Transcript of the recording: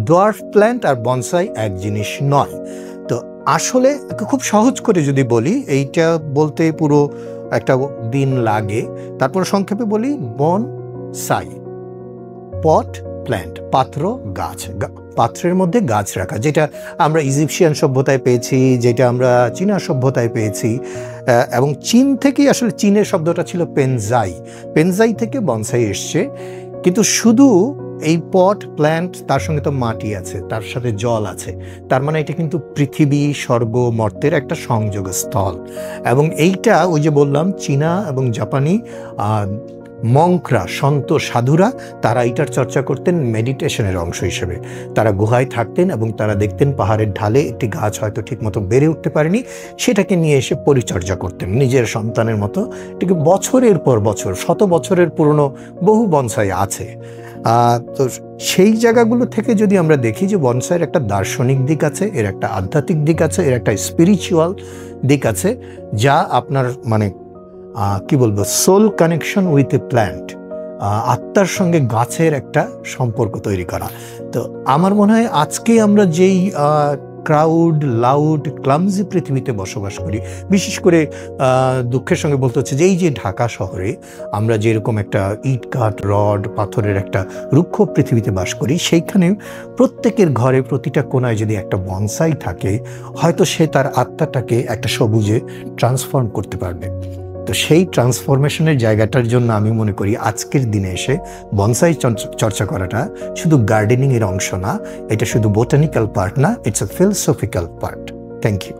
Dwarf plant আর bonsai এক জিনিস নয়। তো আসলে খুব সহজ করে যদি বলি, এইটা বলতে পুরো একটা দিন লাগে। তারপর সংক্ষেপে বলি, বনসাই পট প্ল্যান্ট, পাত্র গাছ, পাত্রের মধ্যে গাছ রাখা, যেটা আমরা ইজিপশিয়ান সভ্যতায় পেয়েছি, যেটা আমরা চীনা সভ্যতায় পেয়েছি, এবং চীন থেকেই আসলে চীনের শব্দটা ছিল পেনজাই, পেনজাই থেকে বনসাই এসছে। কিন্তু শুধু এই পট প্ল্যান্ট, তার সঙ্গে তো মাটি আছে, তার সাথে জল আছে, তার মানে এটা কিন্তু পৃথিবী স্বর্গ মর্তের একটা সংযোগ স্থল। এবং এইটা ওই যে বললাম, চীনা এবং জাপানি মঙ্করা, সন্ত সাধুরা, তারা এটার চর্চা করতেন মেডিটেশনের অংশ হিসেবে। তারা গুহায় থাকতেন এবং তারা দেখতেন পাহাড়ের ঢালে একটি গাছ হয়তো ঠিকমতো বেড়ে উঠতে পারেনি, সেটাকে নিয়ে এসে পরিচর্যা করতেন নিজের সন্তানের মতো। এটাকে বছরের পর বছর, শত বছরের পুরনো বহু বনসাই আছে। তো সেই জায়গাগুলো থেকে যদি আমরা দেখি যে বনসাইয়ের একটা দার্শনিক দিক আছে, এর একটা আধ্যাত্মিক দিক আছে, এর একটা স্পিরিচুয়াল দিক আছে, যা আপনার মানে কি বলবো, soul connection with a plant, আত্মার সঙ্গে গাছের একটা সম্পর্ক তৈরি করা। তো আমার মনে হয় আজকে আমরা যেই ক্রাউড, লাউড, ক্লামজি পৃথিবীতে বসবাস করি, বিশেষ করে দুঃখের সঙ্গে বলতে হচ্ছে যে এই যে ঢাকা শহরে আমরা যেরকম একটা ইট কাঠ রড পাথরের একটা রুক্ষ পৃথিবীতে বাস করি, সেইখানে প্রত্যেকের ঘরে প্রতিটা কোনায় যদি একটা বনসাই থাকে, হয়তো সে তার আত্মাটাকে একটা সবুজে ট্রান্সফর্ম করতে পারবে। তো সেই ট্রান্সফরমেশনের জায়গাটার জন্য আমি মনে করি আজকের দিনে এসে বনসাই চর্চা করাটা শুধু গার্ডেনিংয়ের অংশ না, এটা শুধু বোটানিক্যাল পার্ট না, it's a philosophical part. Thank you.